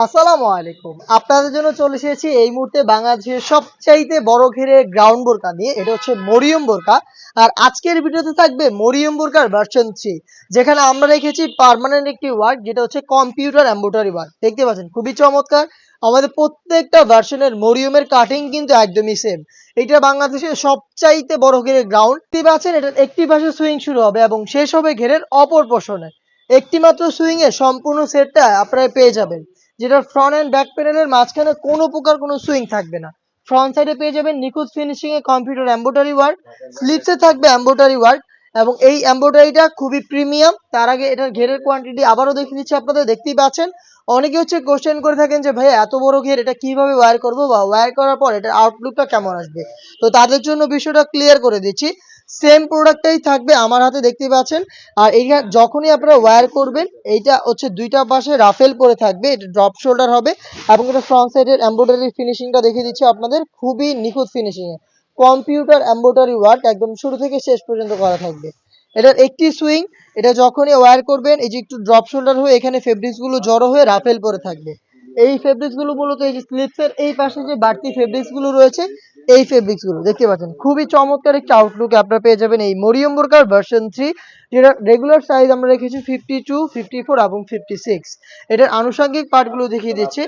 আসসালামু আলাইকুম। আপনাদের জন্য চলে এসেছি এই মুহূর্তে বাংলাদেশের সবচাইতে বড় ঘেরের গ্রাউন্ড বোরকা নিয়ে। এটা হচ্ছে মরিয়ম বোরকা। আর আজকের ভিডিওতে থাকবে মরিয়ম বোরকার ভার্সন 3, যেখানে আমরা রেখেছি পার্মানেন্ট একটি ওয়ার্ক, যেটা হচ্ছে কম্পিউটার এমব্রয়ডারি ওয়ার্ক। দেখতে পাচ্ছেন খুবই চমৎকার। আমাদের প্রত্যেকটা ভার্সনের মরিয়মের কাটিং কিন্তু একদমই সেম। এটা বাংলাদেশের সবচাইতে বড় ঘেরের গ্রাউন্ড। দেখতে পাচ্ছেন এটার একটি পাশে সুইং শুরু হবে এবং শেষ হবে ঘেরের অপর পোর্শনে। একটি মাত্র সুইং এ সম্পূর্ণ সেটটা আপনারা পেয়ে যাবেন, যেটা ফ্রন্ট এন্ড ব্যাক প্যানেলের মাঝখানে কোনো প্রকার কোনো সুইং থাকবে না। ফ্রন্ট সাইডে পেয়ে যাবেন নিখুঁত finishing a computer embroidery work, স্লিপসে থাকবে এমব্রয়ডারি ওয়ার্ক এবং এই এমব্রয়ডারিটা খুবই প্রিমিয়াম। তার আগে এটার ঘেরের কোয়ান্টিটি আবারও দেখে দিচ্ছি, আপনাদের দেখতেই পাচ্ছেন। অনেকে হচ্ছে কোশ্চেন করে থাকেন যে ভাই এত বড় ঘের এটা কিভাবে ওয়্যার করবো বা ওয়্যার করার পর এটার আউটলুকটা কেমন আসবে। তো তাদের জন্য বিষয়টা ক্লিয়ার করে দিচ্ছি। সেম প্রোডাক্টটাই থাকবে আমার হাতে, দেখতেই পাচ্ছেন। আর এইটা যখনই আপনারা ওয়্যার করবেন, এইটা হচ্ছে দুইটা পাশে রাফেল পরে থাকবে, এটা ড্রপ শোল্ডার হবে এবং এটা ফ্রন্ট সাইডের এমব্রয়ডারি ফিনিশিংটা দেখিয়ে দিচ্ছি আপনাদের, খুবই নিখুঁত finishing a computer embroidery work একদম শুরু থেকে শেষ পর্যন্ত করা থাকবে। এটার একটি সুইং, এটা যখনই ওয়্যার করবেন এই যে একটু ড্রপ শোল্ডার হয়ে এখানে ফেব্রিক্স গুলো জড়ো হয়ে রাফেল পরে থাকবে। এই ফেব্রিক্স গুলো মূলত এই যে স্লিপসের এই পাশে যে বাড়তি ফেব্রিক্স গুলো রয়েছে, এই ফেব্রিক্স গুলো দেখতে পাচ্ছেন। খুবই চমৎকার একটা আউটলুক আপনারা পেয়ে যাবেন এই মরিয়ম বোরকার ভার্সন 3, যেটা রেগুলার সাইজ আমরা রেখেছি 52, 54 এবং 56। এটার আনুষঙ্গিক পার্টগুলো দেখিয়ে দিচ্ছি।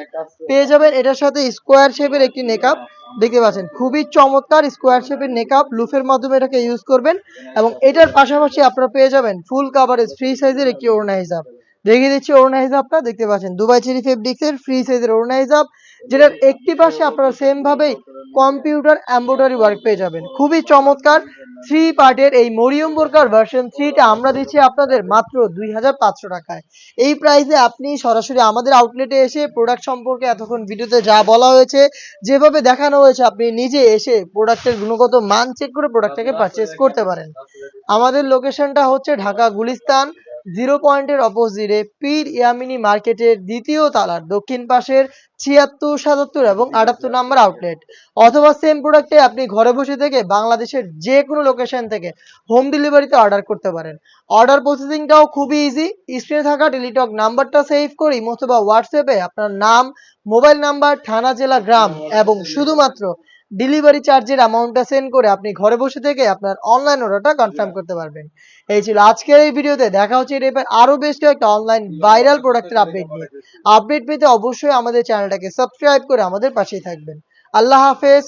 পেয়ে যাবেন এটার সাথে স্কোয়ার শেপের একটি নেকআপ, দেখতে পাচ্ছেন খুবই চমৎকার স্কোয়ার শেপের নেকআপ, লুফের মাধ্যমে এটাকে ইউজ করবেন এবং এটার পাশাপাশি আপনারা পেয়ে যাবেন ফুল কাভারেজ ফ্রি সাইজের একটি ওড়না হিজাব। দেখিয়ে দিচ্ছি ওড়না হিজাবটা, দেখতে পাচ্ছেন দুবাই চেরি ফেব্রিক্সের ফ্রি সাইজের ওড়না হিজাব, যেটার একটি পাশে আপনারা সেম ভাবেই কম্পিউটার এমব্রয়ডারি ওয়ার্ক পেয়ে যাবেন। খুবই চমৎকার 3 পার্টের এই মরিয়ম বোরকার ভার্সন 3টা আমরা দিচ্ছি আপনাদের মাত্র 2500 টাকায়। এই প্রাইসে আপনি সরাসরি আমাদের আউটলেটে এসে প্রোডাক্ট সম্পর্কে এতক্ষণ ভিডিওতে যা বলা হয়েছে, যেভাবে দেখানো হয়েছে, আপনি নিজে এসে প্রোডাক্টের গুণগত মান চেক করে প্রোডাক্টটাকে পারচেজ করতে পারেন। আমাদের লোকেশনটা হচ্ছে ঢাকা গুলিস্তান 0 পয়েন্টের অপোজিটে পীর ইয়ামিনী মার্কেটের দ্বিতীয় তালার দক্ষিণ পাশের 76, 77 এবং 78 নাম্বার আউটলেট। অথবা সেম প্রোডাক্টে আপনি ঘরে বসে থেকে বাংলাদেশের যে কোনো লোকেশন থেকে হোম ডেলিভারিতে অর্ডার করতে পারেন। অর্ডার প্রসেসিংটাও খুবই ইজি। স্ক্রিনে থাকা টেলিটক নাম্বারটা সেভ করে অথবা হোয়াটসঅ্যাপে আপনার নাম, মোবাইল নাম্বার, থানা, জেলা, গ্রাম এবং শুধুমাত্র ডেলিভারি চার্জের অ্যামাউন্টটা সেন্ড করে আপনি ঘরে বসে থেকে আপনার অনলাইন অর্ডারটা কনফার্ম করতে পারবেন। এই ছিল আজকের এই ভিডিওতে। দেখা হচ্ছে এই টাইপের আরো বেশ কয়েকটা অনলাইন ভাইরাল প্রোডাক্টের আপডেট নিয়ে। আপডেট পেতে অবশ্যই আমাদের চ্যানেলটাকে সাবস্ক্রাইব করে আমাদের পাশেই থাকবেন। আল্লাহ হাফেজ।